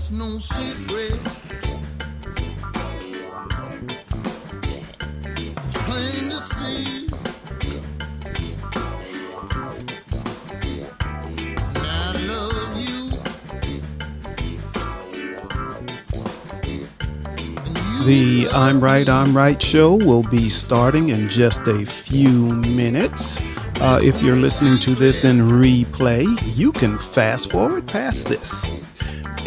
it's no secret. It's plain to see. I love you. The I'm Right show will be starting in just a few minutes. If you're listening to this in replay, you can fast forward past this.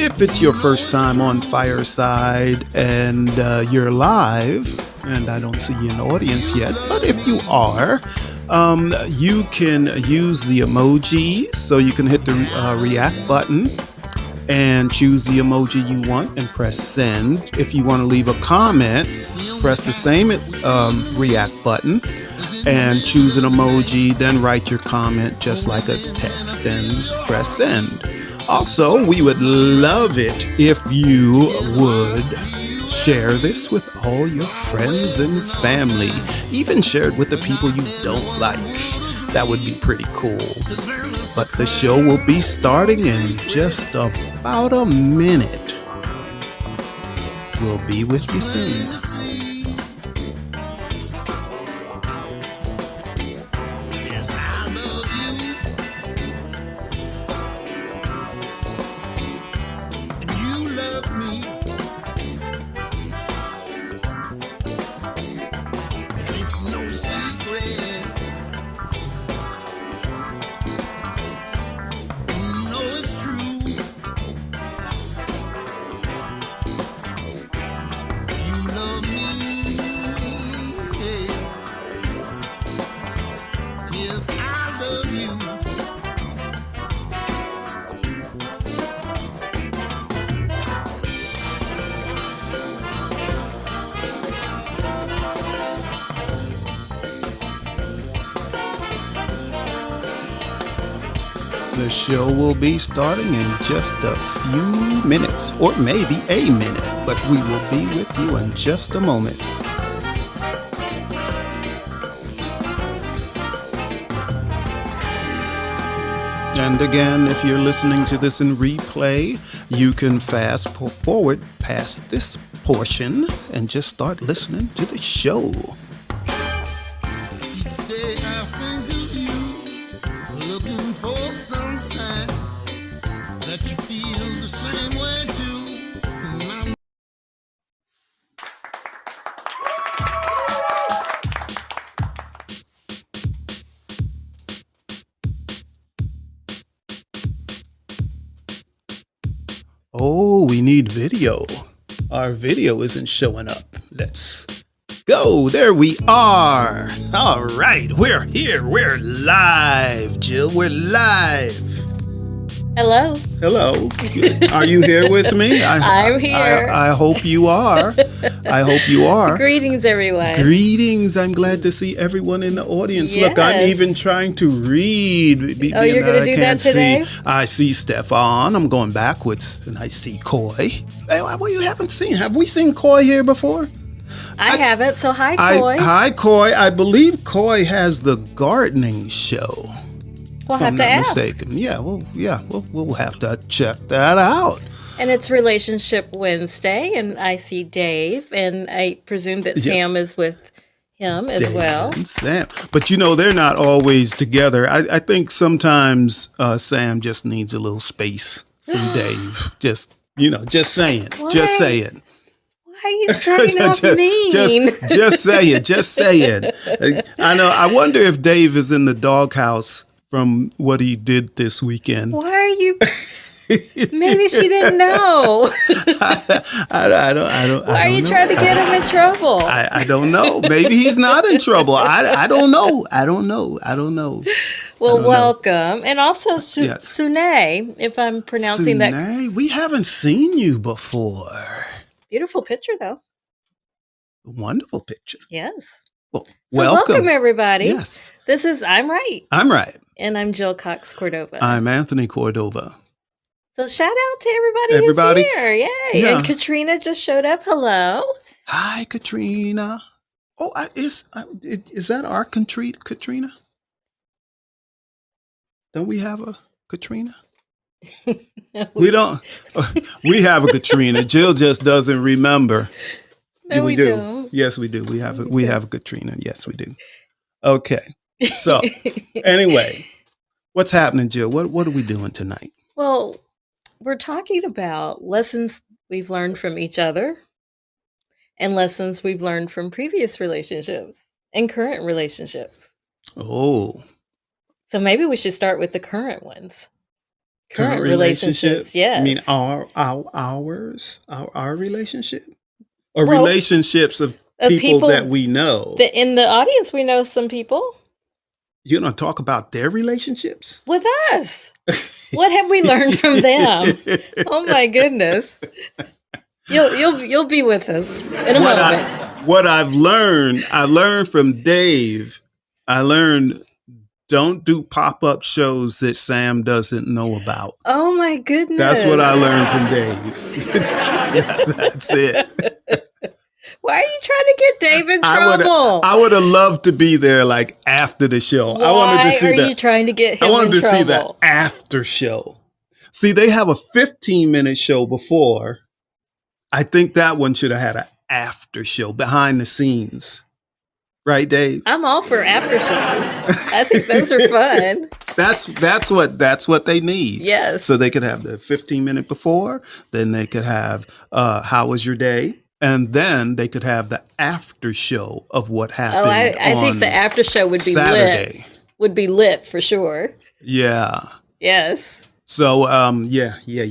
If it's your first time on Fireside and you're live, and I don't see you in the audience yet, but if you are, you can use the emoji, so you can hit the react button and choose the emoji you want and press send. If you want to leave a comment, press the same react button and choose an emoji, then write your comment just like a text and press send. Also, we would love it if you would share this with all your friends and family. Even share it with the people you don't like. That would be pretty cool. But the show will be starting in just about a minute. We'll be with you soon. Yes, I love you. And you love me. And it's no secret. You know it's true. You love me. Yes, I love you. The show will be starting in just a few minutes, or maybe a minute, but we will be with you in just a moment. And again, if you're listening to this in replay, you can fast forward past this portion and just start listening to the show. Each day I think of you, looking for some sign that you feel the same way too. And I'm Oh, we need video. Our video isn't showing up. Let's go. There we are. All right, we're here. We're live, Jill. We're live. Hello. Hello. Are you here with me? I'm here. I hope you are. I hope you are. Greetings, everyone. Greetings. I'm glad to see everyone in the audience. Look, I'm Yes. even trying to read. Oh, you're gonna do that today? I see Stefan. I'm going backwards. And I see Coy. Hey, well, you haven't seen. Have we seen Coy here before? I haven't, so hi, Coy. Hi, Coy. I believe Coy has the gardening show. We'll If I'm have to not ask. mistaken. We'll have to check that out. And it's Relationship Wednesday, and I see Dave, and I presume that Yes. Sam is with him as well. And Sam. But you know, they're not always together. I think sometimes Sam just needs a little space from Dave. Just saying. Why? Just saying. Why are you starting off mean? Just saying. Just saying. I know. I wonder if Dave is in the doghouse from what he did this weekend. Why are you? Maybe she didn't know. I don't. Why are you trying to get him in trouble? I don't know. Maybe he's not in trouble. I don't know. I don't know. Well, welcome. And also Yes. Sune, if I'm pronouncing that. Sune, we haven't seen you before. Beautiful picture, though. Wonderful picture. Yes. Well, So welcome, everybody. Yes. This is I'm Right. I'm right. And I'm Jill Cox Cordova. I'm Anthony Cordova. So shout out to everybody who's here. Yay. Yeah. And Katrina just showed up. Hello. Hi, Katrina. Oh, is that our Katrina? Don't we have a Katrina? We don't. We have a Katrina. Jill just doesn't remember. No, we do. don't. Yes, we do. We have a Katrina. Yes, we do. Okay. So anyway, what's happening, Jill? What are we doing tonight? Well, we're talking about lessons we've learned from each other and lessons we've learned from previous relationships and current relationships. Oh, So maybe we should start with the current ones. Current relationships, yes. I mean, ours, our relationship, or Well, relationships of people that we know. In the audience, we know some people You're gonna talk about their relationships with us. What have we learned from them? Oh my goodness! You'll be with us in a moment. What I've learned, I learned from Dave. I learned don't do pop-up shows that Sam doesn't know about. Oh my goodness! That's what I learned from Dave. That's it. Why are you trying to get Dave in trouble? I would have loved to be there, like after the show. Why I wanted to see are you trying to get him I wanted in to see that trouble? after show. See, they have a 15-minute show before. I think that one should have had an after show, behind the scenes. Right, Dave? I'm all for after shows. I think those are fun. That's what they need. Yes. So they could have the 15-minute before, then they could have how was your day? And then they could have the after show of what happened. Oh, I think the after show would be Saturday. lit. Would be lit for sure. Yeah. Yes. So yeah. Yes,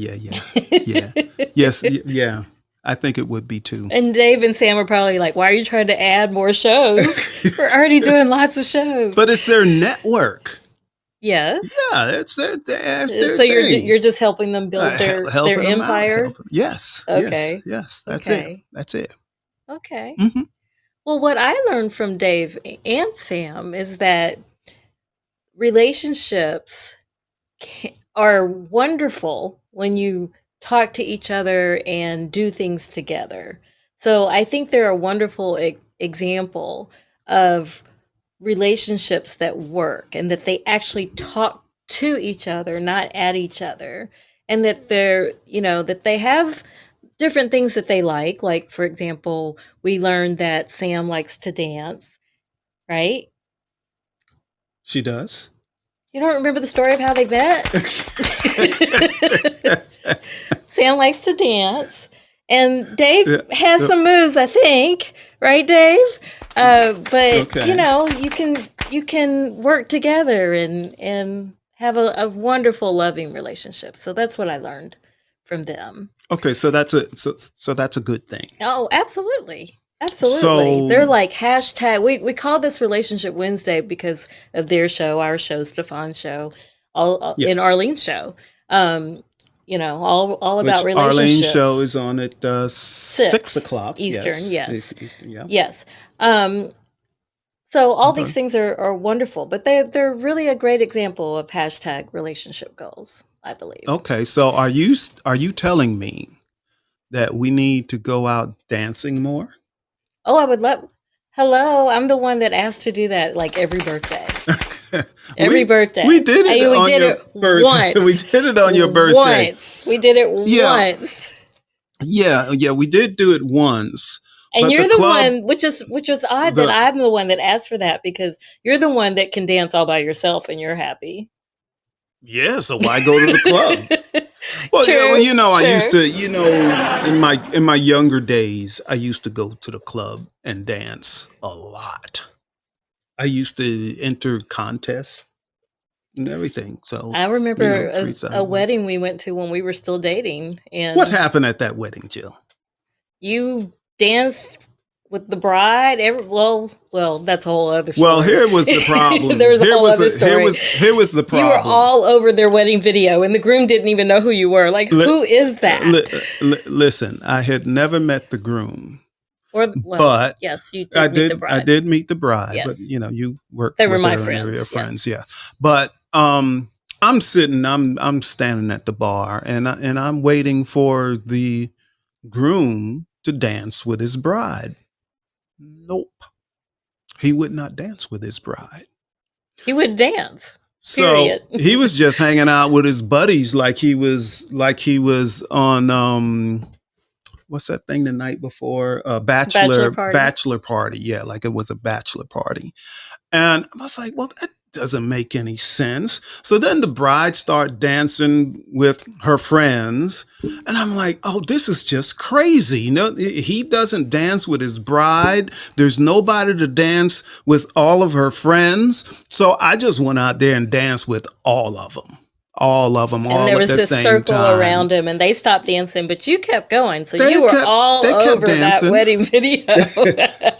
yeah. I think it would be too. And Dave and Sam are probably like, "Why are you trying to add more shows? We're already doing lots of shows." But it's their network. Yes. Yeah, it's their So thing. you're just helping them build Helping their them out, empire. Yes. Okay. Yes. That's Okay. it. That's it. Okay. Hmm. Well, what I learned from Dave and Sam is that relationships are wonderful when you talk to each other and do things together. So I think they're a wonderful example of relationships that work and that they actually talk to each other, not at each other. And that that they have different things that they like. Like, for example, we learned that Sam likes to dance, right? She does. You don't remember the story of how they met? Sam likes to dance, and Dave has some moves, I think, right, Dave? But Okay. you can work together and have a wonderful, loving relationship. So that's what I learned from them. Okay, so that's a good thing. Oh, absolutely. Absolutely. So- They're like hashtag. We call this Relationship Wednesday because of their show, our show, Stefan's show, all Yes. in Arlene's show. All Which about relationships. Arlene's show is on at 6 o'clock Eastern, yes. Eastern, yeah. Yes. So all these things are wonderful, but they're really a great example of hashtag relationship goals, I believe. Okay, so are you telling me that we need to go out dancing more? Oh, I would love. Hello, I'm the one that asked to do that like every birthday. Every birthday. We did it on your birthday. Once. We did it on your birthday. Once. We did it Yeah. once. Yeah, we did do it once. And but you're the club- one, which was odd that I'm the one that asked for that because you're the one that can dance all by yourself and you're happy. Yeah, so why go to the club? Well, True, yeah, well, I true. used to, in my younger days, I used to go to the club and dance a lot. I used to enter contests and everything. So I remember freestyle. a wedding we went to when we were still dating, and What happened at that wedding, Jill? you danced with the bride. Well, that's a whole other story. Well, here was the problem. There was a Here whole was other the- story. Here was the You problem. were all over their wedding video, and the groom didn't even know who you were. Like, who is that? Listen, I had never met the groom, but yes, you did I meet did. the bride. I did meet the bride, Yes. but you worked. They were with my her and friends, your yes. friends, yeah. But I'm sitting. I'm standing at the bar, and I'm waiting for the groom to dance with his bride. Nope, he would not dance with his bride. He would dance. So Period. he was just hanging out with his buddies like he was on what's that thing the night before? Bachelor party. Bachelor party. Yeah, like it was a bachelor party. And I was like, well, that doesn't make any sense. So then the bride started dancing with her friends. And I'm like, oh, this is just crazy. You know, he doesn't dance with his bride. There's nobody to dance with all of her friends. So I just went out there and danced with all of them. All of them, all And there at was the this same circle time. around him, and they stopped dancing, but you kept going. So They you were kept- all they kept over that dancing. wedding video.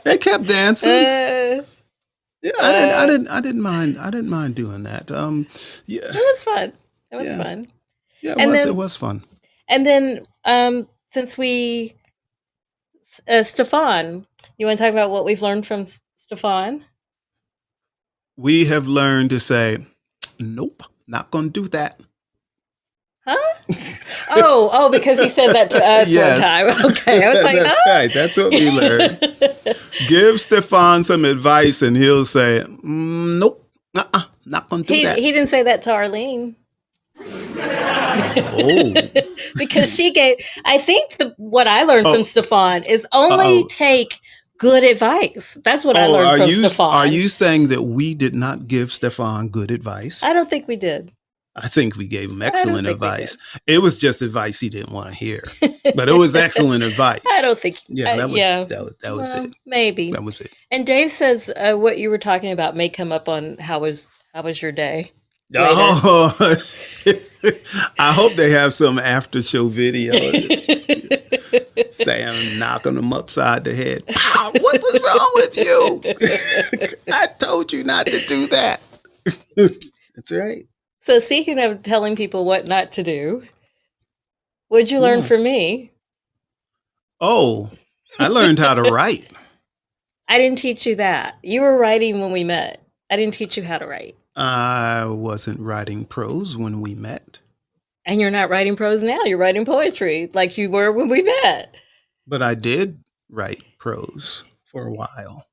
They kept dancing. Uh, Yeah, I didn't mind doing that. Yeah, it was fun. It was Yeah. fun. yeah, And then- it was fun. And then, since we, Stefan, you want to talk about what we've learned from Stefan? We have learned to say, nope, not gonna do that. Huh? Oh, because he said that to us Yes. one time. Okay, I was like, That's oh. right. That's what we learned. Give Stefan some advice, and he'll say, nope, not gonna do He that. didn't say that to Arlene Oh, because she gave. I think what I learned Oh. from Stefan is only Uh-oh. take good advice. That's what I oh, learned from Stefan. are you saying that we did not give Stefan good advice? I don't think we did. I think we gave him don't excellent think we advice. It was just advice he didn't want to hear, but it was excellent advice. I don't think. Yeah, that was yeah. that was Well, it. Maybe. That was it. And Dave says what you were talking about may come up on how was your day. later. Oh, I hope they have some after show video saying knocking them upside the head. Pow, what was wrong with you? I told you not to do that. That's right. So speaking of telling people what not to do, what'd you learn Yeah. from me? Oh, I learned how to write. I didn't teach you that. You were writing when we met. I didn't teach you how to write. I wasn't writing prose when we met, And you're not writing prose now. You're writing poetry like you were when we met. but I did write prose for a while.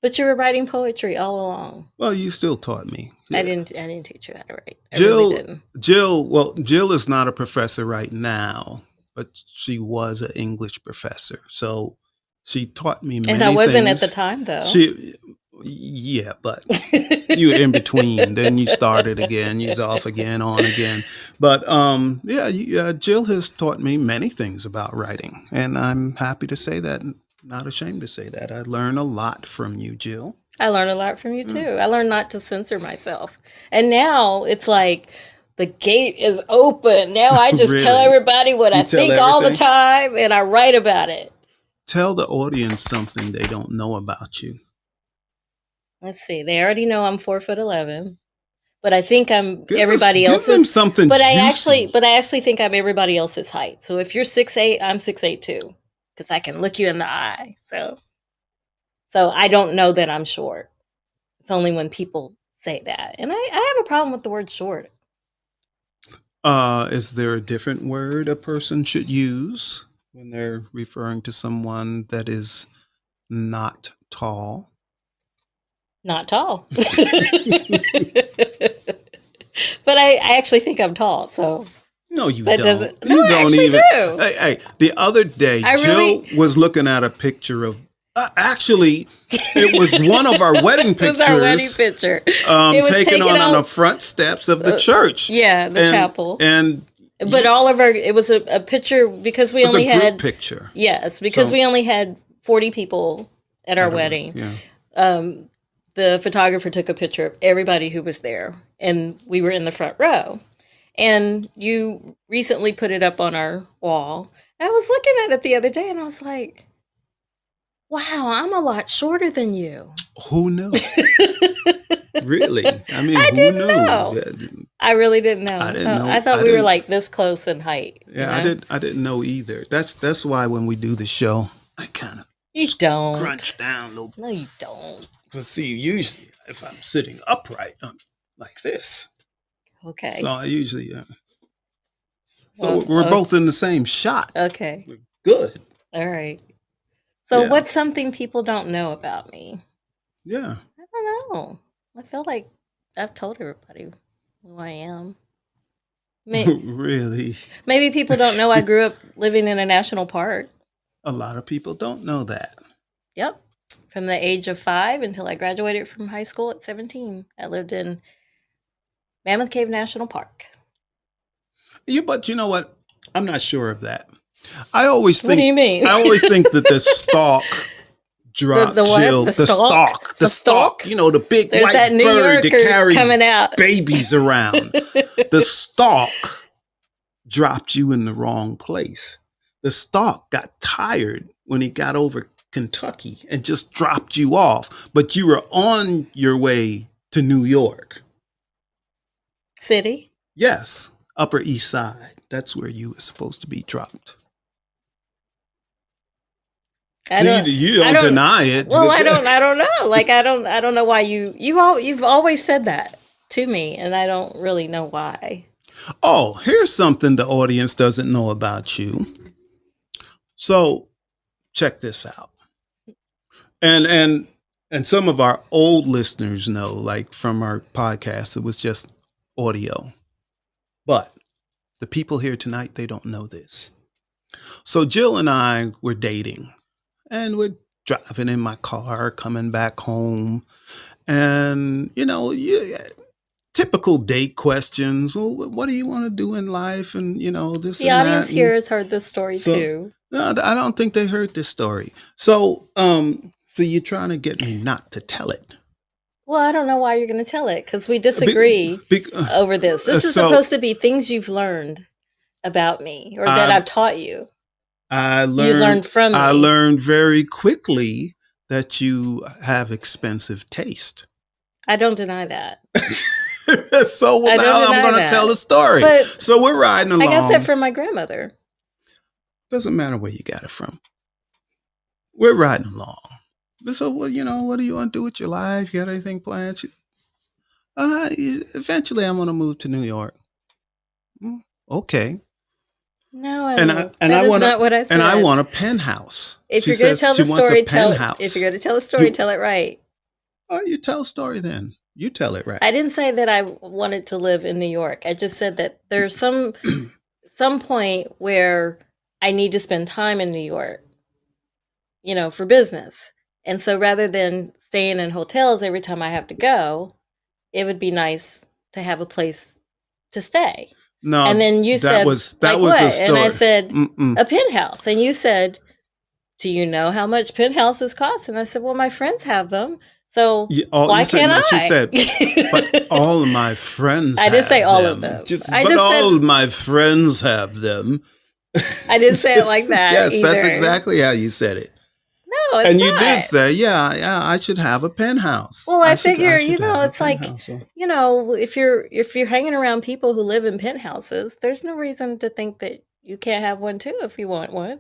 But you were writing poetry all along. Well, you still taught me. I Yeah. didn't teach you how to write. I Jill, really didn't. Jill is not a professor right now, but she was an English professor. So she taught me many And I wasn't at things. the time though. Yeah, but you were in between. Then you started again. You was off again, on again. But Jill has taught me many things about writing, and I'm happy to say that. Not ashamed to say that. I learn a lot from you, Jill. I learned a lot from you too. I learned not to censor myself. And now it's like the gate is open. Now I just tell Really? everybody what You I tell think all the everything? time and I write about it. Tell the audience something they don't know about you. Let's see. They already know I'm 4'11", but I think I'm everybody Give them else's. something But juicy. I actually think I'm everybody else's height. So if you're 6'8", I'm 6'8" too, because I can look you in the eye. So I don't know that I'm short. It's only when people say that, and I have a problem with the word short. Is there a different word a person should use when they're referring to someone that is not tall? Not tall. But I actually think I'm tall, so No, you that don't. doesn't. You No, I don't actually even. do. Hey, the other day, I Jill really- was looking at a picture of. Actually, it was one of our wedding It pictures, was our wedding picture. It was taken taken on the out- front steps of the church. Yeah, the And- chapel. and But all of our, it was a picture because we it was only a group had picture. yes, because So- we only had 40 people at our wedding. Yeah. The photographer took a picture of everybody who was there, and we were in the front row. And you recently put it up on our wall. I was looking at it the other day, and I was like, "Wow, I'm a lot shorter than you." Who knew? Really? I mean, I who didn't knew? know. I really didn't know. I didn't know. I thought I we were didn't- like this close in height. you Yeah, know? I didn't know either. That's why when we do the show, I kind of You don't. crunch down a little bit. No, you don't. Because see, usually if I'm sitting upright, I'm like this. Okay. So I usually. So Well, we're both in the same shot. Okay. We're good. All right. So Yeah. what's something people don't know about me? Yeah. I don't know. I feel like I've told everybody who I am. May- Really? Maybe people don't know I grew up living in a national park. A lot of people don't know that. Yep. From the age of 5 until I graduated from high school at 17, I lived in Mammoth Cave National Park. But you know what? I'm not sure of that. I always think. What do you mean? I always think that the stalk dropped The what? Jill. The The stalk? stalk. The The stalk. stalk? You know, the big There's white that New bird that Yorker carries coming out. babies around. The stalk dropped you in the wrong place. The stalk got tired when he got over Kentucky and just dropped you off. But you were on your way to New York. City? Yes, Upper East Side. That's where you were supposed to be dropped. I don't, you I don't don't- deny it. well, I don't know. Like, I don't know why you've always said that to me, and I don't really know why. Oh, here's something the audience doesn't know about you. So, check this out. And some of our old listeners know, like from our podcast, it was just audio. But the people here tonight, they don't know this. So Jill and I were dating, and we're driving in my car, coming back home, and typical date questions. Well, what do you want to do in life? And this The and audience that. here has heard this story So- too. No, I don't think they heard this story. So, so you're trying to get me not to tell it. Well, I don't know why you're going to tell it, because we disagree over this. This is so- supposed to be things you've learned about me, or that I've taught you. I You learned. learned from me. I learned very quickly that you have expensive taste. I don't deny that. So I don't now I'm deny going to that. tell a story. But So we're riding along. I got that from my grandmother. Doesn't matter where you got it from. We're riding along. So, well, what do you want to do with your life? You got anything planned? She's, eventually I'm going to move to New York. Okay. No, And that I is want not what I said. and I want a penthouse. If She you're going to says tell the she wants a story, penthouse. if you're going to tell a story, You- tell it right. Oh, you tell a story then. You tell it right. I didn't say that I wanted to live in New York. I just said that there's some point where I need to spend time in New York, for business. And so rather than staying in hotels every time I have to go, it would be nice to have a place to stay. No, And then you that said, was like a what? story. And I said, Mm-mm. a penthouse. And you said, do you know how much penthouses cost? And I said, well, my friends have them. So why You said, can't no, I? She said, but all of my friends I didn't have say all of them. I but just all said- of my friends have them. I didn't say it like that Yes, that's either. exactly how you said it. No, it's And you not. did say, yeah, I should have a penthouse. Well, I should- figure, should have a it's like, penthouse. if you're hanging around people who live in penthouses, there's no reason to think that you can't have one too if you want one.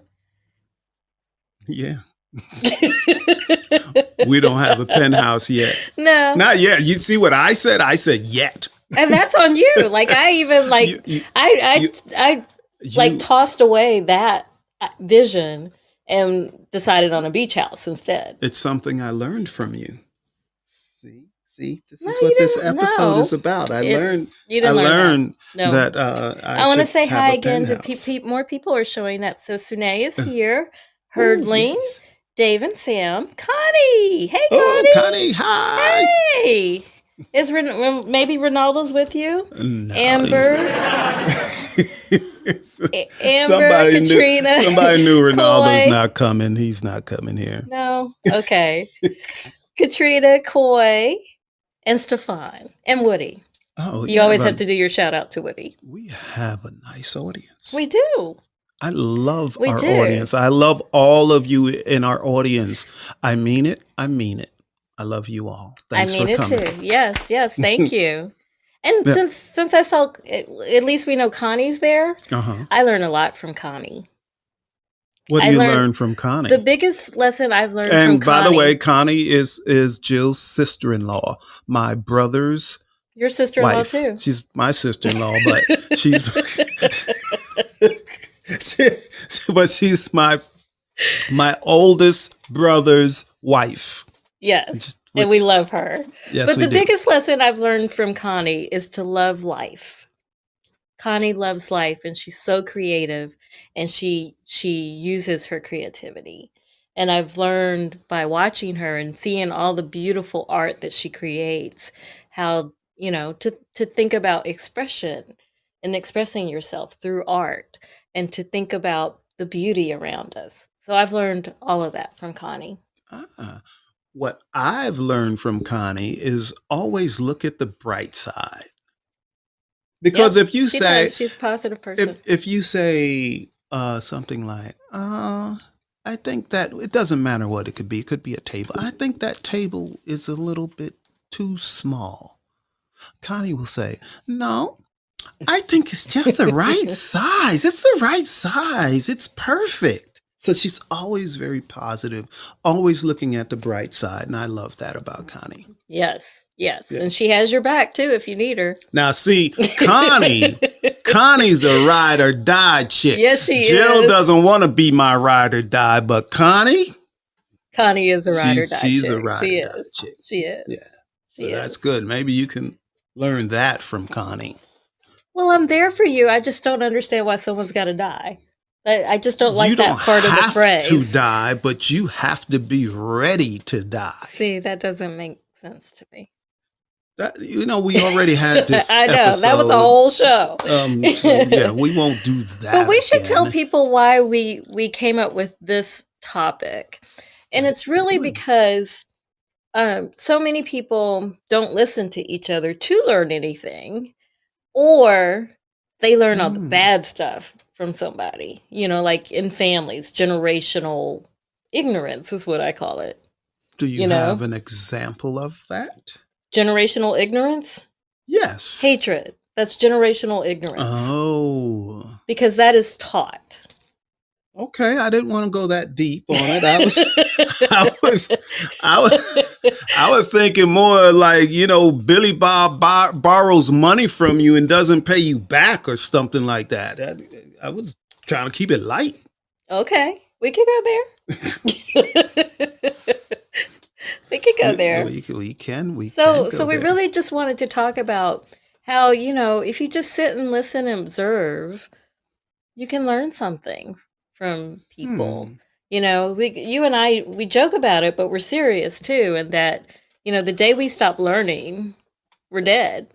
Yeah. We don't have a penthouse yet. No, Not yet. You see what I said? I said yet. and that's on you. Like I even like You- I like tossed away that vision and decided on a beach house instead. It's something I learned from you. See, this No, is you what this didn't- episode no. is about. I You learned didn't learn learned No. that I want to should say have hi a again to penthouse. more people are showing up. So Sune is here, Oh, Herdling, yes. Dave and Sam, Connie. Hey, Oh, Connie. Connie, hi. Hey, is maybe Ronaldo's with you? No, Amber, Amber, somebody Katrina, somebody knew Ronaldo's Coy. not coming. He's not coming here. No, okay. Katrina, Coy, and Stefan, and Woody. Oh, You always have to do your shout out to Woody. We have a nice audience. We do. I love We our do. audience. I love all of you in our audience. I mean it. I mean it. I love you all. Thanks I mean for it coming. too. Yes, sink you. And Yeah. since I saw, at least we know Connie's there. Uh-huh. I learned a lot from Connie. What do I you learned learn from Connie? The biggest lesson I've learned from And by Connie. the way, Connie is Jill's sister-in-law, my brother's your sister-in-law wife. too. She's my sister-in-law, but she's but she's my oldest brother's wife. Yes. Just and we Which, love her. yes, But we the do. biggest lesson I've learned from Connie is to love life. Connie loves life and she's so creative and she uses her creativity. And I've learned by watching her and seeing all the beautiful art that she creates how, to think about expression and expressing yourself through art and to think about the beauty around us. So I've learned all of that from Connie. Ah, what I've learned from Connie is always look at the bright side. Because Yep, if you she say, does. She's a positive if person. if you say something like, I think that it doesn't matter what it could be a table. I think that table is a little bit too small. Connie will say, no, I think it's just the right size. It's the right size. It's perfect. So she's always very positive, always looking at the bright side. And I love that about Connie. Yes, yes. Yeah. And she has your back too if you need her. Now, see, Connie's a ride or die chick. Yes, she Jill is. doesn't want to be my ride or die, but Connie, Connie is a ride or die she's chick. a ride She or die is. chick. She is. Yeah. She So that's is. good. Maybe you can learn that from Connie. Well, I'm there for you. I just don't understand why someone's got to die. I just don't like You that don't part of the have phrase. to die, but you have to be ready to die. See, that doesn't make sense to me. That, we already had this I know. episode. That was a whole show. So, yeah, we won't do that. But we should tell again. people why we came up with this topic. And it's really Good. because so many people don't listen to each other to learn anything, or they learn all the bad stuff from somebody, like in families, generational ignorance is what I call it. Do you have an example of that? Generational ignorance? Yes. Hatred. That's generational ignorance. Oh. Because that is taught. Okay, I didn't want to go that deep on it. I was thinking more like, Billy Bob borrows money from you and doesn't pay you back or something like that. I was trying to keep it light. Okay, we could go there. We could go there. We can. So go we there. really just wanted to talk about how, if you just sit and listen and observe, you can learn something from people. You and I, we joke about it, but we're serious too. And that, the day we stop learning, we're dead.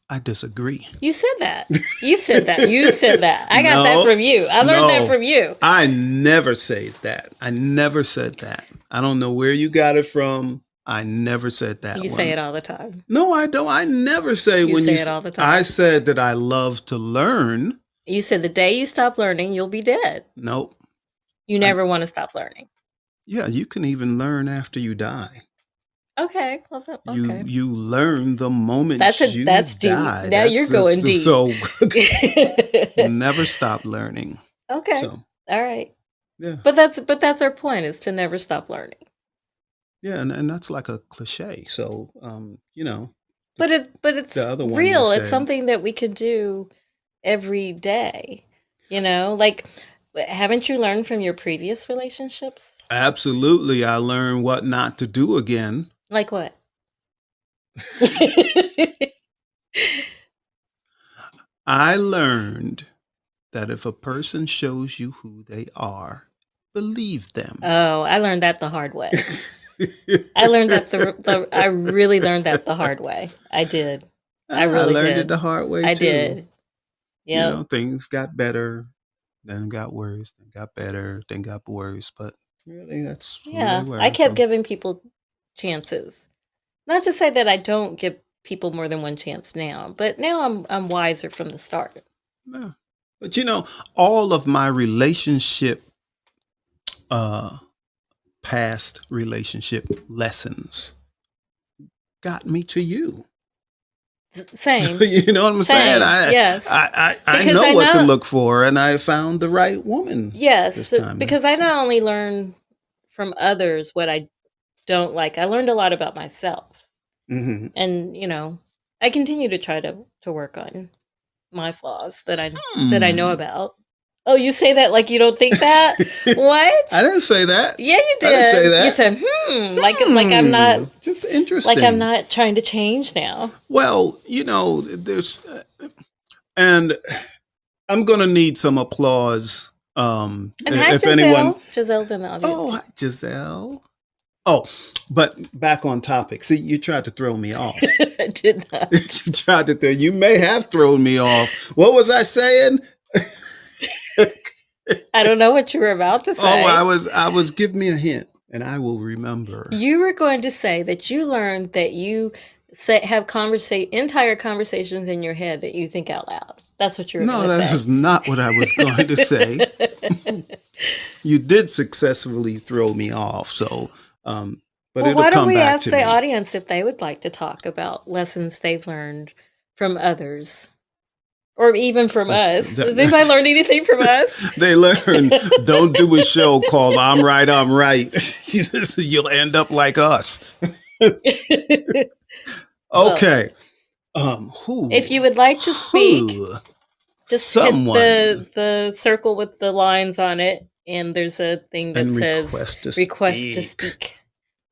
I disagree. You said that. You said that. You said that. I got that from you. I learned that from you. I never say that. I never said that. I don't know where you got it from. I never said that. You say it all the time. No, I don't. I never say You say it all the time. I said that I love to learn. You said the day you stop learning, you'll be dead. Nope. You never want to stop learning. Yeah, you can even learn after you die. Okay. Well, okay. You learn the moment that's deep. Now you're going deep. So never stop learning. Okay. So, all right. Yeah. But that's our point, is to never stop learning. Yeah, and that's like a cliche. So But it's the other one real. you It's said. something that we could do every day. Like, haven't you learned from your previous relationships? Absolutely, I learned what not to do again. Like what? I learned that if a person shows you who they are, believe them. Oh, I learned that the hard way. I learned that I really learned that the hard way. I did. I really learned did. it the hard way I too. did. Yeah. Things got better, then got worse, then got better, then got worse. But really, that's who they were. I kept so. giving people chances. Not to say that I don't give people more than one chance now, but now I'm wiser from the start. Yeah. But all of my past relationship lessons got me to you. Same. You know what I'm saying? Yes. I Because know I what to know- look for, and I found the right woman. Yes, this time. because I not only learn from others what I don't like, I learned a lot about myself. Mm-hmm. And I continue to try to work on my flaws that I know about. Oh, you say that like you don't think that? I What? didn't say that. Yeah, you I didn't say did. You that. said, like I'm not Just like I'm interesting. not trying to change now. Well, there's, and I'm gonna need some applause. And hi, If anyone, Giselle. Giselle's in the audience oh, too. hi, Giselle. Oh, but back on topic. See, you tried to throw me off. I did not. You tried to throw. You may have thrown me off. What was I saying? I don't know what you were about to Oh, say. I was. Give me a hint, and I will remember. You were going to say that you learned that you have entire conversations in your head that you think out loud. That's what you were No, going to that say. is not what I was going to say. You did successfully throw me off, so but Well, it'll why don't come we back ask to the me. audience if they would like to talk about lessons they've learned from others? Or even from us. Has anybody learned anything from us? They learned don't do a show called I'm Right, I'm Right. You'll end up like us. Well, Okay. if you would like to speak, Who? just Someone. hit the circle with the lines on it, and there's a thing that And says request to to speak.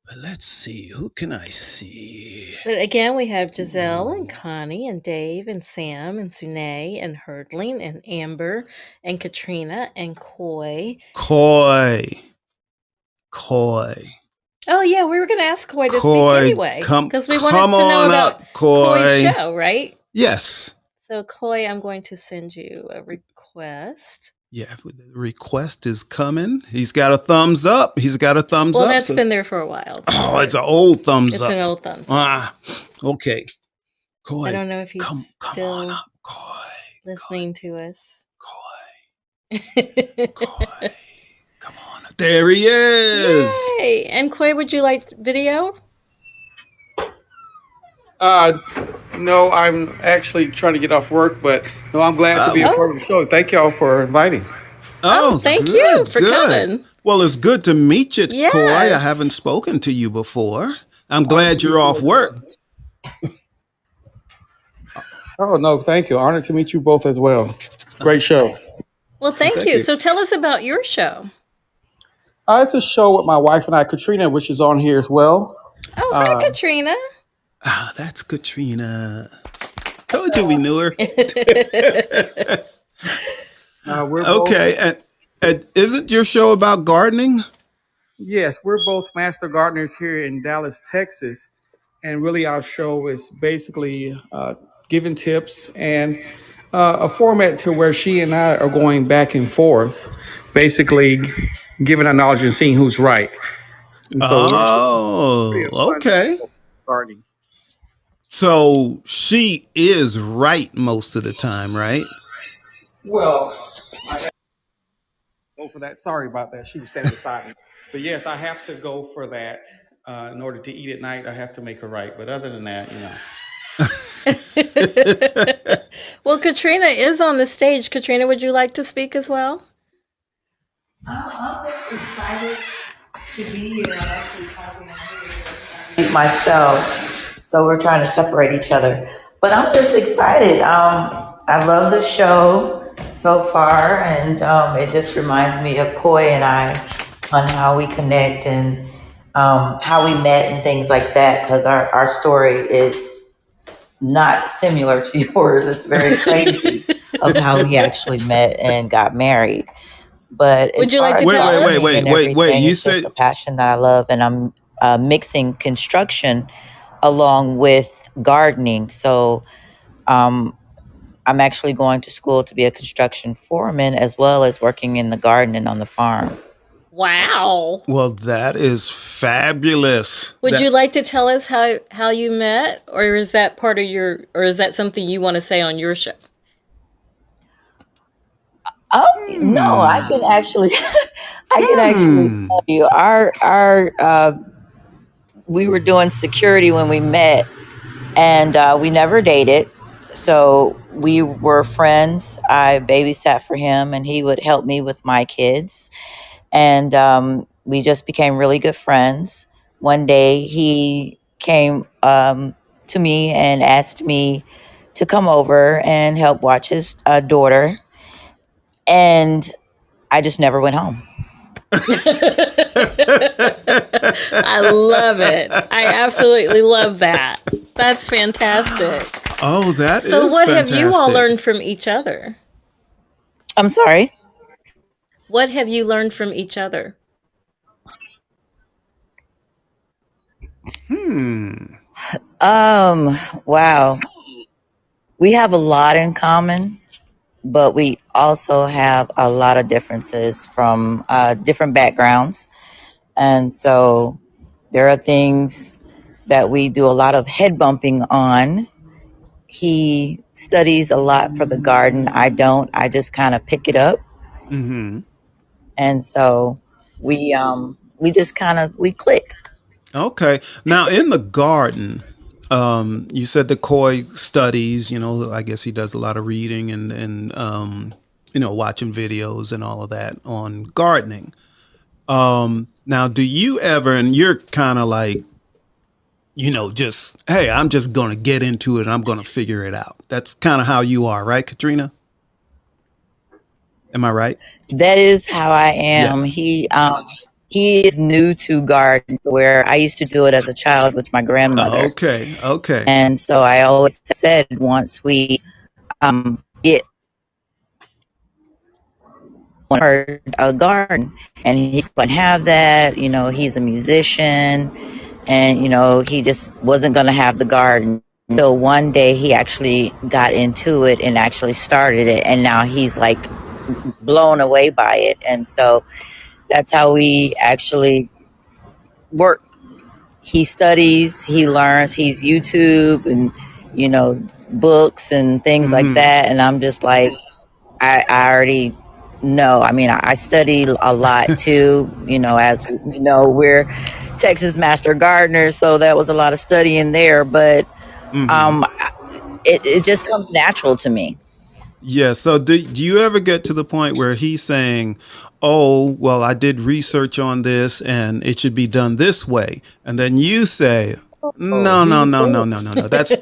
But let's see. Who can I see? But again, we have Giselle and Connie and Dave and Sam and Sune and Herdling and Amber and Katrina and Coy. Coy. Oh yeah, we were going to ask Coy to Coy, speak anyway, because we wanted come to know on about up, Coy. Coy's show, right? Yes. So Coy, I'm going to send you a request. Yeah, the request is coming. He's got a thumbs up. He's got a thumbs up. Well, that's been there for a while. Oh, it's an old thumbs up. It's an old thumbs up. Ah, okay. Coy, I don't know if he's come still on up, Coy. listening to us. Coy, come on. There he is. Yay! And Coy, would you like video? No, I'm actually trying to get off work, but no, I'm glad to be a part of the show. Thank y'all for inviting. Oh, thank you for coming. Well, it's good to meet you, Yes. Coy. I haven't spoken to you before. I'm glad you're off work. Oh, no, thank you. Honored to meet you both as well. Great show. Well, thank Thank you. you. So tell us about your show. It's a show with my wife and I, Katrina, which is on here as well. Oh, hi, Katrina. Ah, that's Katrina. Told you we knew her. We're Okay, and isn't your show about gardening? Yes, we're both master gardeners here in Dallas, Texas. And really, our show is basically giving tips and a format to where she and I are going back and forth, basically giving our knowledge and seeing who's right. And so Oh, okay. gardening. So she is right most of the time, right? Well, go for that. Sorry about that. She was standing beside me. But yes, I have to go for that. In order to eat at night, I have to make her right. But other than that, Well, Katrina is on the stage. Katrina, would you like to speak as well? I'm just excited to be here. I'm actually talking myself, so we're trying to separate each other. But I'm just excited. I love the show so far, and it just reminds me of Coy and I on how we connect and how we met and things like that. Because our story is not similar to yours. It's very crazy of how we actually met and got married. But Would as you like far to as tell us? gardening and Wait. everything, You it's just said a passion that I love, and I'm mixing construction along with gardening. So I'm actually going to school to be a construction foreman as well as working in the garden and on the farm. Wow. well, that is fabulous. Would That- you like to tell us how you met, or is that part of your, or is that something you want to say on your show? No, I can actually, tell you we were doing security when we met, and we never dated. So we were friends. I babysat for him, and he would help me with my kids. And we just became really good friends. One day he came to me and asked me to come over and help watch his daughter. and I just never went home. I love it. I absolutely love that. That's fantastic. Oh, that So, is what have you all fantastic. learned from each other? I'm sorry. What have you learned from each other? Wow. We have a lot in common, but we also have a lot of differences from different backgrounds. And so there are things that we do a lot of head bumping on. He studies a lot for the garden. I don't. I just kind of pick it up. Hmm. And so we just kind of we click. Okay. Now, in the garden, you said the Koi studies. I guess he does a lot of reading and watching videos and all of that on gardening. Now, do you ever? And you're kind of like, just hey, I'm just going to get into it and I'm going to figure it out. That's kind of how you are, right, Katrina? Am I right? That is how I am. Yes. He is new to garden, where I used to do it as a child with my grandmother. Okay. Okay. And so I always said, once we get her a garden, and he's going to have that, he's a musician, and, he just wasn't going to have the garden. So one day he actually got into it and actually started it, and now he's like blown away by it. And so that's how we actually work. He studies, he learns, he's YouTube and, books and things like Hmm. that. And I'm just like, I already know. I mean, I study a lot too, as we're Texas Master Gardeners. So that was a lot of studying there, but Hmm. um, it just comes natural to me. Yeah. So do you ever get to the point where he's saying, "Oh, well, I did research on this and it should be done this way," and then you say, "No, no, no, no, no, no, no. That's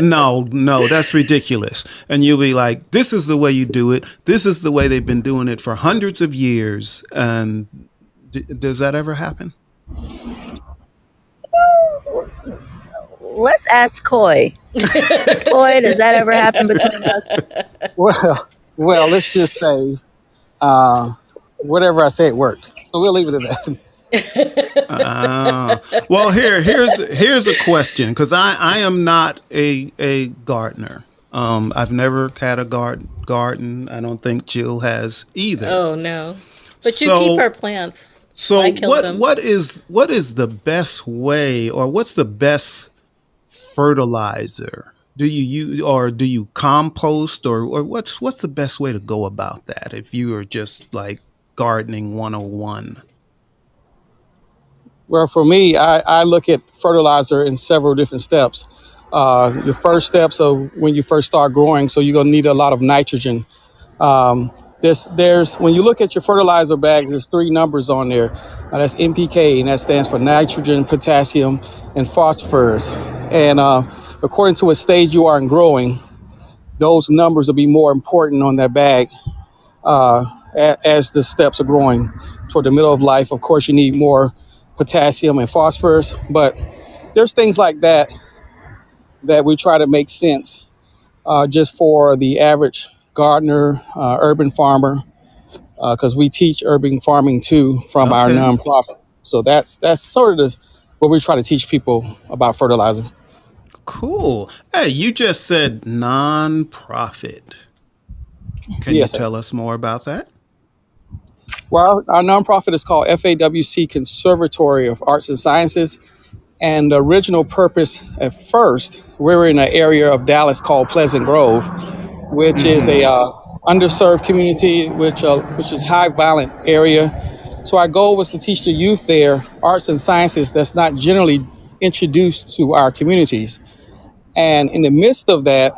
no, that's ridiculous." And you'll be like, "This is the way you do it. This is the way they've been doing it for hundreds of years." And does that ever happen? Let's ask Coy. Coy, does that ever happen between us? Well, well, let's just say uh, whatever I say, it worked. So we'll leave it at that. Well, here's a question because I am not a gardener. I've never had a garden. I don't think Jill has either. Oh no. But you keep our So plants. so I killed them. what is the best way or what's the best fertilizer? Do you use or do you compost or what's the best way to go about that if you are just like gardening 101? Well, for me, I look at fertilizer in several different steps. Your first steps of when you first start growing, so you're gonna need a lot of nitrogen. There's when you look at your fertilizer bags, there's three numbers on there. That's NPK, and that stands for nitrogen, potassium, and phosphorus. And according to what stage you are in growing, those numbers will be more important on that bag as the steps are growing toward the middle of life. Of course, you need more potassium and phosphorus, but there's things like that that we try to make sense just for the average gardener, urban farmer, because we teach urban farming too from our Okay. nonprofit. So that's sort of what we try to teach people about fertilizer. Cool. Hey, you just said non-profit. Can you Yes, sir. tell us more about that? Well, our nonprofit is called FAWC Conservatory of Arts and Sciences. And the original purpose at first, we were in an area of Dallas called Pleasant Grove, which is a underserved community, which is high violent area. So our goal was to teach the youth there arts and sciences that's not generally introduced to our communities. And in the midst of that,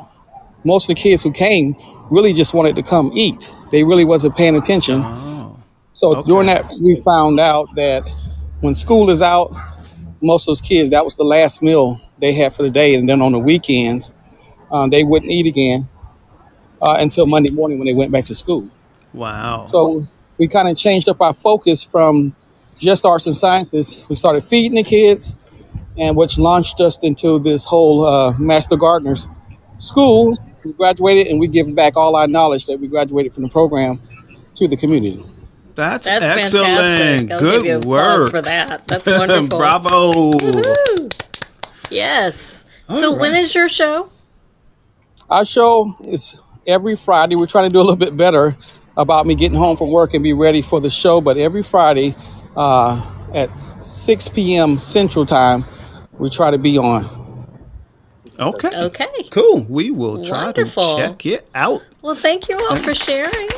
most of the kids who came really just wanted to come eat. They really wasn't paying attention. Oh, So during okay. that, we found out that when school is out, most of those kids, that was the last meal they had for the day. And then on the weekends, they wouldn't eat again until Monday morning when they went back to school. Wow. So we kind of changed up our focus from just arts and sciences. We started feeding the kids, and which launched us into this whole Master Gardeners school. We graduated, and we give back all our knowledge that we graduated from the program to the community. That's That's fantastic. excellent. I'll give you Good applause for work. that. That's wonderful. Bravo. Woo! Yes. So All when right. is your show? Our show is every Friday. We're trying to do a little bit better about me getting home from work and be ready for the show. But every Friday at 6 p.m. Central Time, we try to be on. Okay. Okay. Cool. We will try to Wonderful. check it out. Well, thank you all for sharing.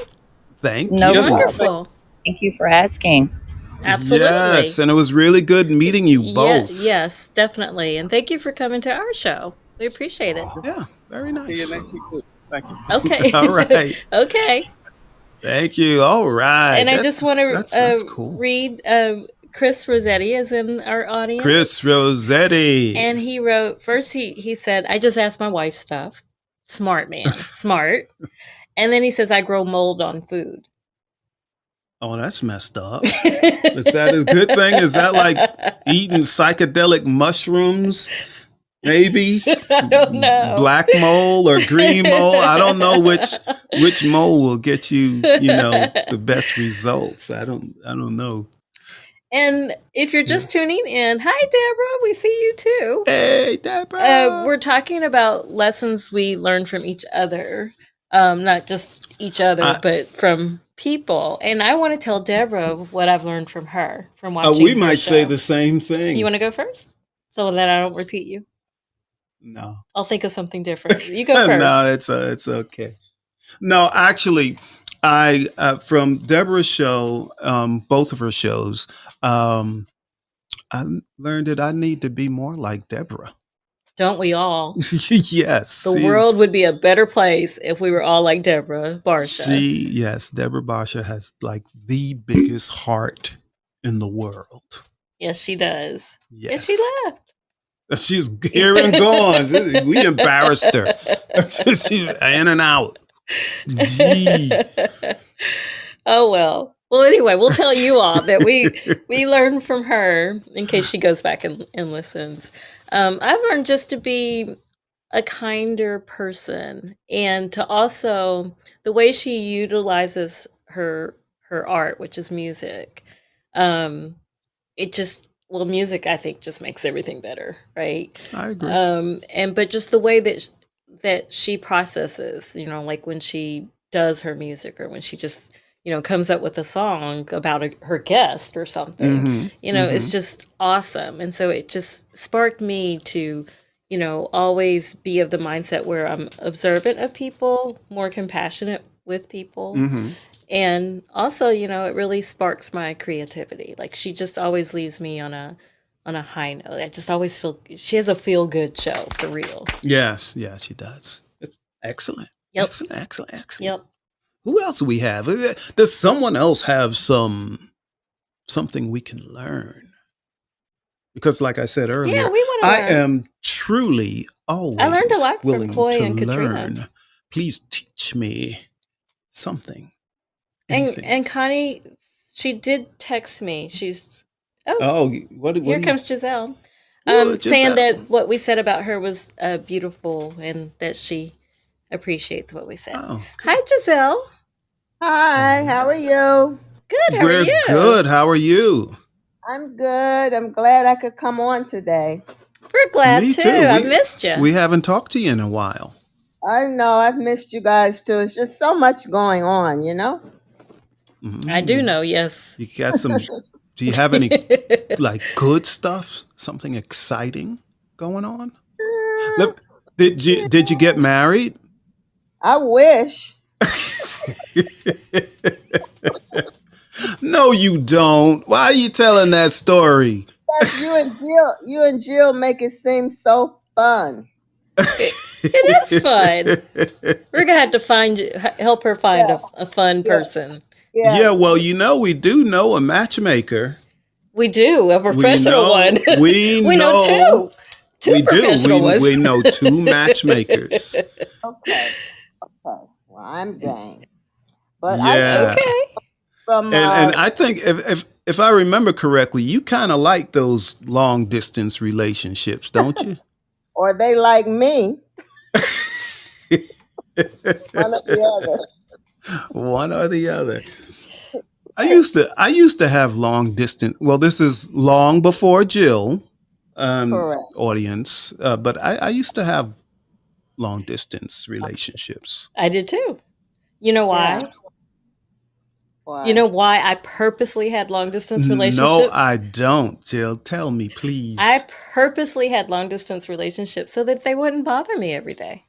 Thank No you. problem. Wonderful. Thank you for asking. Absolutely. Yes, and it was really good meeting you both. Yes, definitely. And thank you for coming to our show. We appreciate it. Yeah, very See you nice. next week, too. Thank you. Okay. All right. Okay. Thank you. All right. And I just want to that's cool. read Chris Rossetti is in our audience. Chris Rossetti. And he wrote, first he said, I just asked my wife stuff. Smart man. Smart. And then he says, I grow mold on food. Oh, that's messed up. Is that a good thing? Is that like eating psychedelic mushrooms? Maybe I don't know. black mole or green mole. I don't know which mole will get you, the best results. I don't know. And if you're just tuning in, hi Deborah, we see you too. Hey, Deborah. We're talking about lessons we learn from each other, not just each other, but from people. And I want to tell Deborah what I've learned from her from watching. We her might say show. the same thing. You want to go first, so that I don't repeat you? No. I'll think of something different. You go first. No, it's okay. No, actually, I from Deborah's show, both of her shows, I learned that I need to be more like Deborah. Don't we all? Yes, The world would be a better place if we were all like Deborah Barsha. Deborah Barsha has like the biggest heart in the world. Yes, she does. Yes, And she left. She's here and gone. We embarrassed her. She's in and out. Gee. Oh well. Well, anyway, we'll tell you all that we learned from her in case she goes back and listens. I've learned just to be a kinder person, and to also the way she utilizes her art, which is music. Music I think just makes everything better, right? I agree. But just the way that she processes, like when she does her music, or when she just comes up with a song about her guest or something. It's just awesome. And so it just sparked me to always be of the mindset where I'm observant of people, more compassionate with people. And also, it really sparks my creativity. Like, she just always leaves me on a high note. I just always feel she has a feel good show for real. Yes, she does. It's excellent. Yep. Excellent. Yep. Who else do we have? Does someone else have something we can learn? Because, like I said earlier, Yeah, we want to I learn. am truly always I learned a lot from willing Coy to and Katrina. learn. Please teach me something. And Anything. and Connie, she did text me. She's what here comes Giselle. Ooh, Saying Giselle. that what we said about her was beautiful, and that she appreciates what we said. Oh, Hi, Giselle. Hi, how are you? Good. How we're are you? good. How are you? I'm good. I'm glad I could come on today. We're glad Me too. too. I missed you. We haven't talked to you in a while. I know I've missed you guys too. It's just so much going on, you know? I do know. Yes. You got some? Do you have any like good stuff? Something exciting going on? Did you get married? I wish. No, you don't. Why are you telling that story? But you and Jill make it seem so fun. It is fun. We're gonna have to help her find a fun person. Yeah, well, we do know a matchmaker. We do, a professional one. We know two we professional do. ones. We know two matchmakers. Okay. Well, I'm game. But I think Yeah. Okay. from And I think if I remember correctly, you kind of like those long distance relationships, don't you? or they like me, one or the other. One or the other. I used to have long distance. Well, this is long before Jill, Correct. audience. But I used to have long distance relationships. I did too. You know Yeah. why? Why? You know why I purposely had long distance No, relationships? I don't, Jill. Tell me, please. I purposely had long distance relationships so that they wouldn't bother me every day.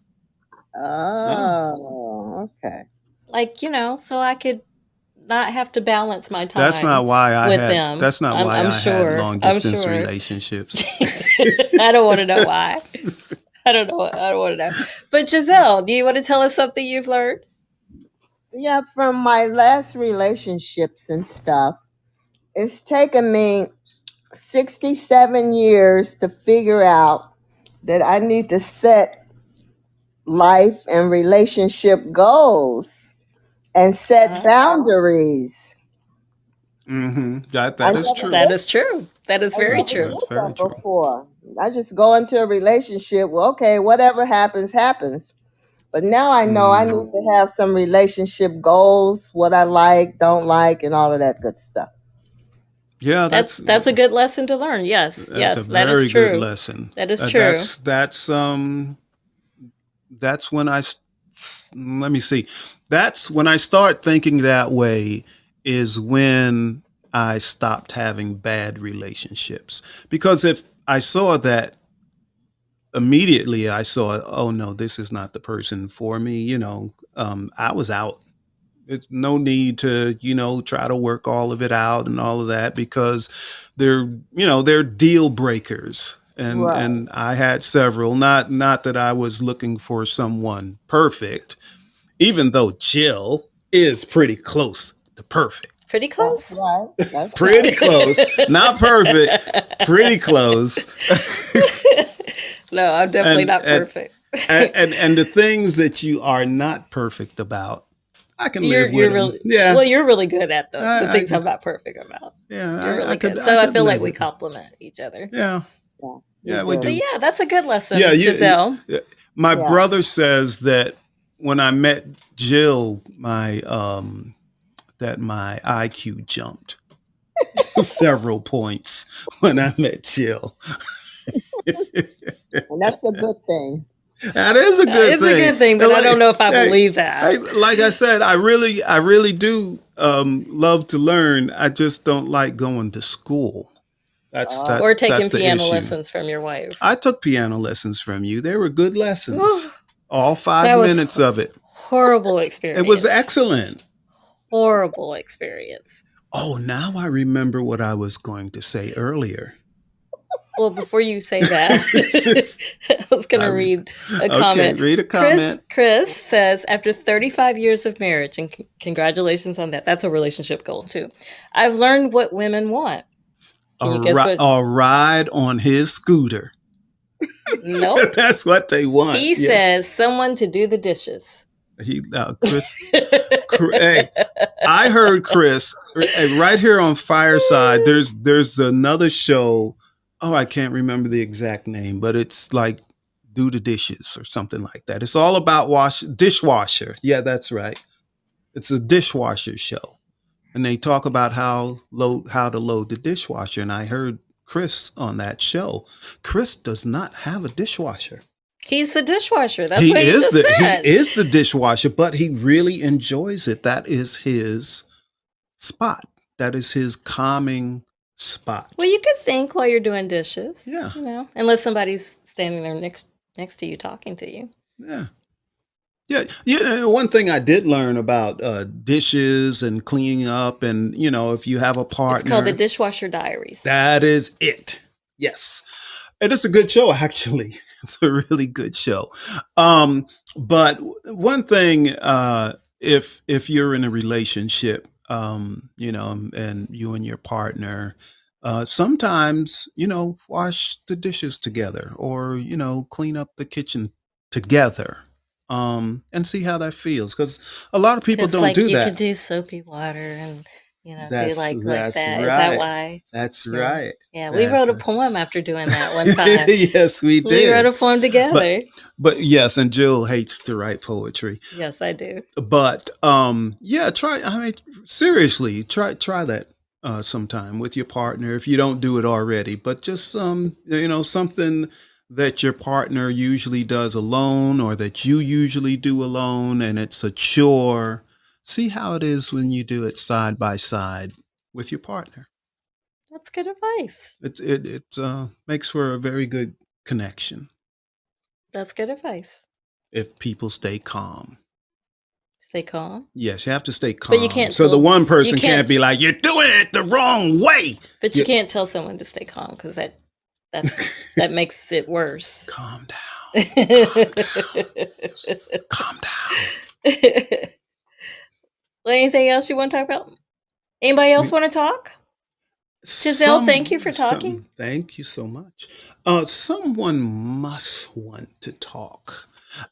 Oh, okay. Like, so I could not have to balance my time That's not why I with had. them. That's not why I'm I sure. had long I'm distance sure. relationships. I don't want to know why. I don't know. I don't want to know. But Giselle, do you want to tell us something you've learned? Yeah, from my last relationships and stuff, it's taken me 67 years to figure out that I need to set life and relationship goals and set boundaries. That I is never true. That is true. That is I very never true. did That's very that true. before. I just go into a relationship. Well, okay, whatever happens, happens. But now I know I need to have some relationship goals, what I like, don't like, and all of that good stuff. Yeah, That's a good lesson to learn. Yes, that's yes, a that is very good true. lesson. That is true. That's when let me see. That's when I start thinking that way is when I stopped having bad relationships. Because if I saw that immediately, I saw, oh no, this is not the person for me, I was out. It's no need to, try to work all of it out and all of that because they're deal breakers. And Right. and I had several, not that I was looking for someone perfect, even though Jill is pretty close to perfect. Pretty That's close. right. That's Pretty right. close. Not perfect, pretty close. No, I'm definitely And not and, perfect. and the things that you are not perfect about, I can You're live with them. really Yeah. well. You're really good at the I things could- I'm not perfect about. Yeah, You're really good. I So I could feel live like we with them. complement each other. Yeah. Yeah, Yeah, you we do. But do. yeah, that's a good lesson, Yeah, Giselle. my Yeah. brother says that when I met Jill, that my IQ jumped several points when I met Jill. And that's a good thing. That is a good It's thing. a good thing, but I don't know if I Hey, believe that. like I said, I really do love to learn. I just don't like going to school. That's Or taking that's the piano issue. lessons from your wife. I took piano lessons from you. They were good lessons. All That 5 was minutes of it. Horrible experience. It was excellent. Horrible experience. Oh, now I remember what I was going to say earlier. Well, before you say that, I was going to read a comment. read a comment. Chris says, after 35 years of marriage, and congratulations on that. That's a relationship goal too. I've learned what women want. Can you guess what? A ride on his scooter. Nope. That's what they want. He Yes. says someone to do the dishes. Chris. Hey, I heard Chris right here on Fireside. There's another show. Oh, I can't remember the exact name, but it's like Do the Dishes or something like that. It's all about dishwasher. Yeah, that's right. It's a dishwasher show, and they talk about how to load the dishwasher. And I heard Chris on that show. Chris does not have a dishwasher. He's the dishwasher. That's what he just said. He is the dishwasher, but he really enjoys it. That is his spot. That is his calming spot. Well, you could think while you're doing dishes. Yeah. Unless somebody's standing there next to you talking to you. Yeah. Yeah. One thing I did learn about dishes and cleaning up, and if you have a partner, It's called the Dishwasher Diaries. that is it. Yes. And it's a good show, actually. It's a really good show. But one thing, if you're in a relationship, and you and your partner, sometimes, wash the dishes together or, clean up the kitchen together. and see how that feels. Because a lot of people Because don't like do you could that. do soapy water and do That's like that's that. Is that right. why? That's Yeah. right. Yeah. We That's wrote a right. poem after doing that one time. Yes, we We wrote did. a poem But together. but yes, and Jill hates to write poetry. Yes, I do. But yeah, try. I mean, seriously, try that sometime with your partner if you don't do it already. But just something that your partner usually does alone, or that you usually do alone, and it's a chore. See how it is when you do it side by side with your partner. That's good advice. It makes for a very good connection That's good advice. if people stay calm. Stay calm. Yes, you have to stay But you calm. can't So the tell one you person can't can't be like, "You're doing it the wrong way." but you You can't tell someone to stay calm because that makes it worse. calm down, calm down. Well, anything else you want to talk about? Anybody else We- want to talk? Giselle, thank you for talking. Thank you so much. Someone must want to talk.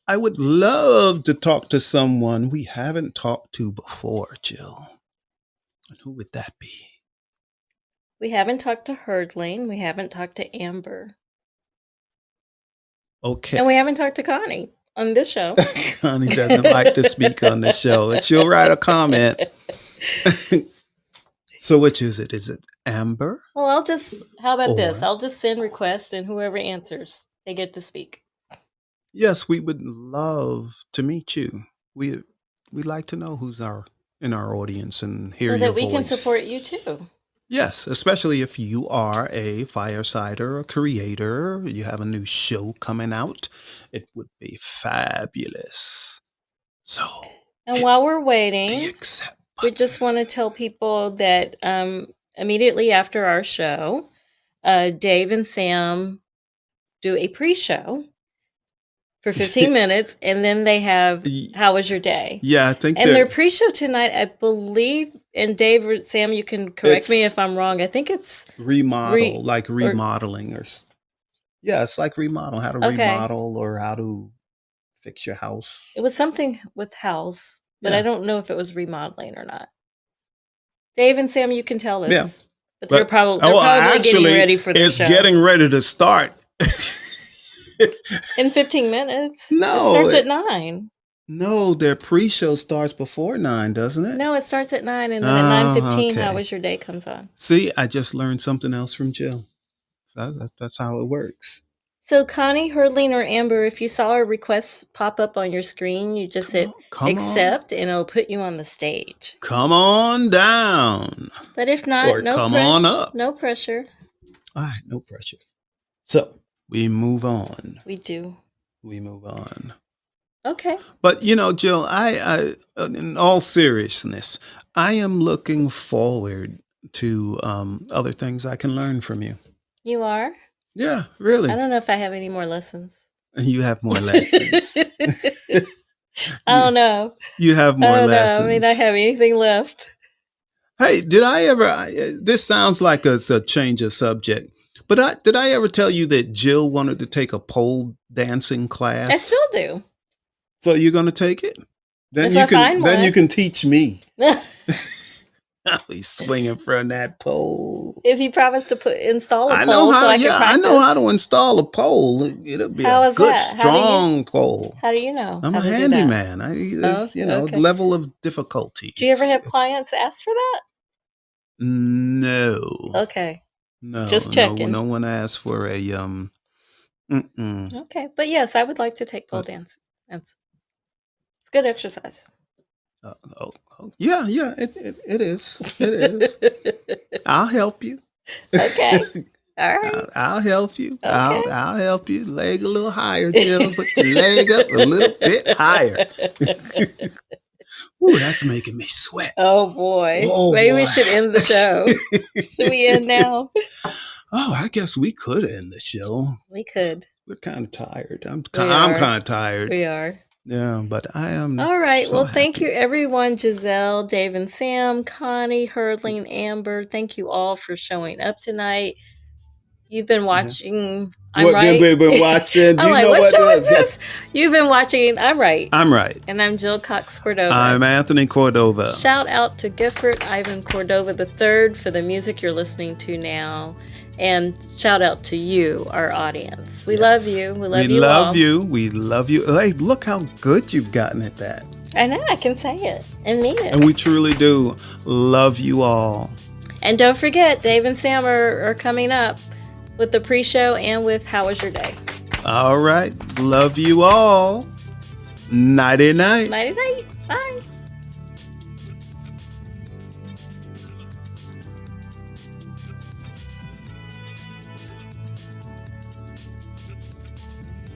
I would love to talk to someone we haven't talked to before, Jill. And who would that be? We haven't talked to Herdlane. We haven't talked to Amber. Okay. And we haven't talked to Connie on this show. Connie doesn't like to speak on the show, and she'll write a comment. So which is it? Is it Amber? Well, how about this? Or- I'll just send requests and whoever answers, they get to speak. Yes, we would love to meet you. We'd like to know who's in our audience and hear So your that we can voice. support you too. Yes, especially if you are a firesider, a creator, you have a new show coming out. It would be fabulous. So, And while we're the waiting, accept we button. just want to tell people that immediately after our show, Dave and Sam do a pre-show for 15 minutes, and then they have Y- How Was Your Day? Yeah, I think And their they're pre-show tonight, I believe, and Dave or Sam, you can correct me It's- if I'm wrong. I think it's remodel, like or- remodeling yeah, it's like remodel, how to Okay. remodel or how to fix your house. it was something with house, but Yeah. I don't know if it was remodeling or not. Dave and Sam, you can tell us. Yeah. But they're probably getting actually, ready for the it's show. getting ready to start. In 15 minutes. No, It starts it- at 9. No, their pre-show starts before 9, doesn't it? No, it starts at 9, and then at Oh, 9:15, How okay. Was Your Day comes on. See, I just learned something else from Jill. So that's how it works. So Connie, Herdline, or Amber, if you saw a request pop up on your screen, you just hit Come on. accept, and it'll put you on the stage. Come on down. But if not, Or no come on up. No pressure. All right, no pressure. So we move on. We do. We move on. Okay. But Jill, I in all seriousness, I am looking forward to other things I can learn from you. You are? Yeah, really. I don't know if I have any more lessons. You have more lessons. I don't know. You have more I don't lessons. know. I mean, I have anything left. Hey, did I ever? This sounds like a change of subject, but did I ever tell you that Jill wanted to take a pole dancing class? I still do. So you're going to take it? Then If you I can. find Then one. you can teach me. I'll be swinging from that pole. If you promise to install a I pole know how. so I can Yeah, I practice. know how to install a pole. It'll be How a is good, that? How do you- strong pole. How do you know? I'm how a to do that? handyman. It's, Oh, okay. level of difficulty. Do you ever have clients ask for that? No. Okay. No. Just checking. No one asked for a Mm-mm. Okay. But yes, I would like to take pole dance. It's good exercise. Yeah, it is. It is. I'll help you. Okay. All right. I'll help you. Okay. I'll help you. Leg a little higher, Jill. Put your leg up a little bit higher. Ooh, that's making me sweat. Oh boy. Oh, Maybe we boy. should end the show. Should we end now? Oh, I guess we could end the show. We could. We're kind of tired. I'm We kind are. of tired. We are. Yeah, but I am. All right. so Well, thank happy. you, everyone. Giselle, Dave, and Sam, Connie, Herdling, Amber. Thank you all for showing up tonight. You've been watching I'm What Right. we've been watching. Do I'm you like, know what show is it this? You've been watching I'm Right. I'm right. And I'm Jill Cox Cordova. I'm Anthony Cordova. Shout out to Gifford Ivan Cordova III for the music you're listening to now. And shout out to you, our audience. We love you. We love you all. We love you. Hey, look how good you've gotten at that. I know, I can say it and mean it. And we truly do love you all. And don't forget, Dave and Sam are coming up with the pre-show and with How Was Your Day? All right. Love you all. Nighty night. Nighty night. Bye.